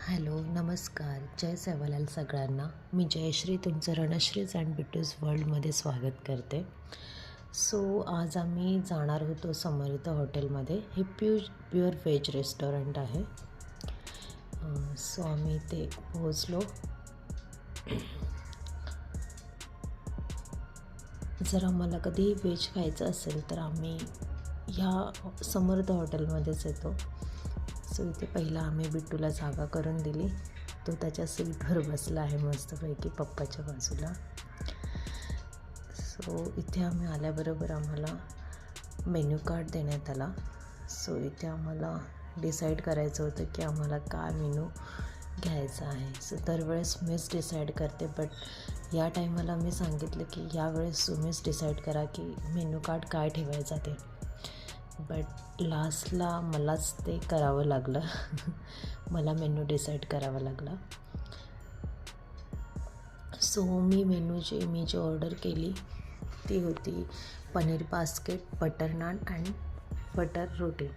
Hello नमस्कार, जय सेवालाल सगळ्यांना. मी जयश्री तुमचं रणश्रीज अँड बिटूज वर्ल्डमध्ये स्वागत करते. सो आज आम्ही जाणार होतो समर्थ हॉटेलमध्ये. हे प्युअर व्हेज रेस्टॉरंट आहे. सो आम्ही ते पोहोचलो. जर आम्हाला कधीही व्हेज खायचं असेल तर आम्ही ह्या समर्थ हॉटेलमध्येच येतो. सो इथे पहिला आम्ही बिट्टूला जागा करून दिली. तो त्याच्या सीटवर बसला आहे मस्तपैकी पप्पाच्या बाजूला. सो इथे आम्ही आल्याबरोबर आम्हाला मेन्यू कार्ड देण्यात आला. सो इथे आम्हाला डिसाईड करायचं होतं की आम्हाला काय मेनू घ्यायचा आहे. सो दरवेळेस मीच डिसाईड करते, बट या टायमाला मी सांगितलं की यावेळेस तुम्हीच डिसाईड करा की मेन्यू कार्ड काय ठेवायचा ते. बट लास्टला मलाच ते करावं लागलं. मला मेनू डिसाईड करावा लागला. सो मी जी ऑर्डर केली ती होती paneer basket, butter naan and butter roti.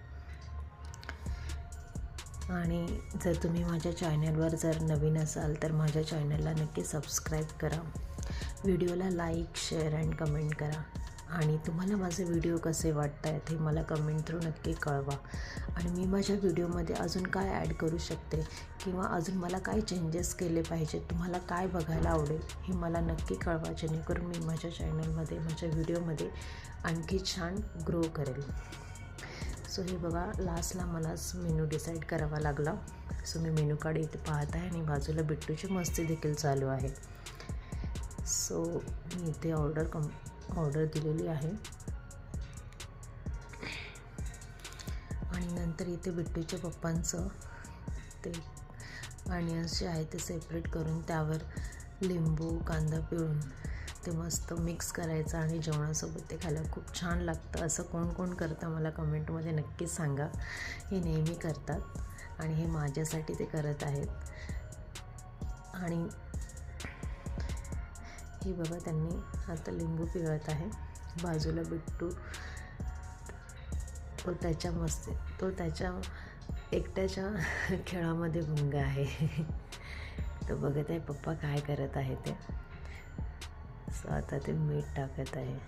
आणि जर तुम्ही माझ्या चॅनलवर जर नवीन असाल तर माझ्या चॅनलला नक्की सबस्क्राईब करा. व्हिडिओला लाईक, शेअर अँड कमेंट करा. आणि तुम्हाला माझे व्हिडिओ कसे वाटत आहेत हे मला कमेंट थ्रू नक्की कळवा. आणि मी माझ्या व्हिडिओमध्ये अजून काय ॲड करू शकते किंवा अजून मला काय चेंजेस केले पाहिजे, तुम्हाला काय बघायला आवडेल हे मला नक्की कळवा, जेणेकरून मी माझ्या चॅनलमध्ये माझ्या व्हिडिओमध्ये आणखी छान ग्रो करेल. सो हे बघा, लास्टला मलाच मेनू डिसाईड करावा लागला. सो मी मेनू कार्ड इथे पाहत आहे आणि बाजूला बिट्टूची मस्ती देखील चालू आहे. सो मी इथे ऑर्डर दिलेली आहे. आणि नंतर इथे बिट्टूच्या पप्पांचं ते अनियन्स जे आहे ते सेपरेट करून त्यावर लिंबू कांदा पिळून ते मस्त मिक्स करायचं आणि जेवणासोबत ते खायला खूप छान लागतं. असं कोण कोण करतं मला कमेंटमध्ये नक्कीच सांगा. हे नेहमी करतात आणि हे माझ्यासाठी ते करत आहेत. आणि हे बघा, त्यांनी आता लिंबू पिळत आहे. बाजूला बिट्टू तो त्याच्या एकट्याच्या खेळामध्ये गुंग आहे. तो बघत आहे पप्पा काय करत आहे ते. सो आता ते मीठ टाकत आहे.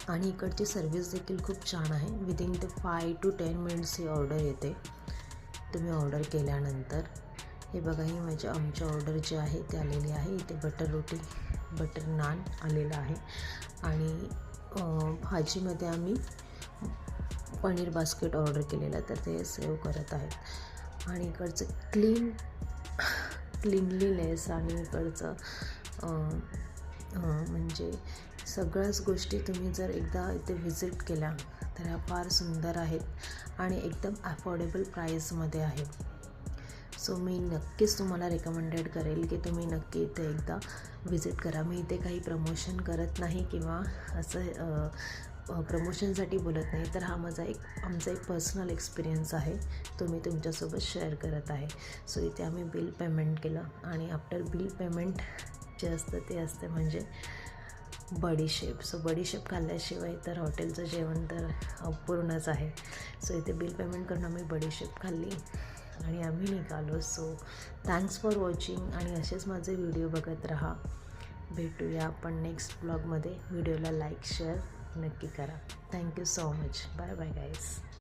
आणि इकडची सर्विस देखील खूप छान आहे. Within 5 to 10 minutes he order येते तुम्ही ऑर्डर केल्यानंतर. हे बघा, ही आमची ऑर्डर जी आहे ती आलेली आहे. इथे बटर रोटी, बटर नान आलेलं आहे. आणि भाजीमध्ये आम्ही पनीर बास्केट ऑर्डर केलेलं, तर ते सेव करत आहेत. आणि इकडचं क्लीनलीनेस आणि इकडचं म्हणजे सगळ्याच गोष्टी तुम्ही जर एकदा इथे व्हिजिट केल्या तर ह्या फार सुंदर आहेत आणि एकदम अफोर्डेबल प्राईसमध्ये आहे. सो मी नक्कीच तुम्हाला रेकमेंडेड करेल की तुम्ही नक्की इथे एकदा व्हिजिट करा. मी इथे काही प्रमोशन करत नाही किंवा असं प्रमोशनसाठी बोलत नाही, तर हा आमचा एक पर्सनल एक्सपिरियन्स आहे, तो मी तुमच्यासोबत शेअर करत आहे. सो इथे आम्ही बिल पेमेंट केलं आणि आफ्टर बिल पेमेंट जे असतं ते असतं म्हणजे बडीशेप. सो बडीशेप खाल्ल्याशिवाय तर हॉटेलचं जेवण तर अपूर्णच आहे. सो इथे बिल पेमेंट करून आम्ही बडीशेप खाल्ली आणि आम्ही निघालो. सो थँक्स फॉर वॉचिंग आणि असेच माझे व्हिडिओ बघत राहा. भेटूया आपण नेक्स्ट ब्लॉगमध्ये. व्हिडिओला लाईक शेअर नक्की करा. Thank you so much. Bye bye guys.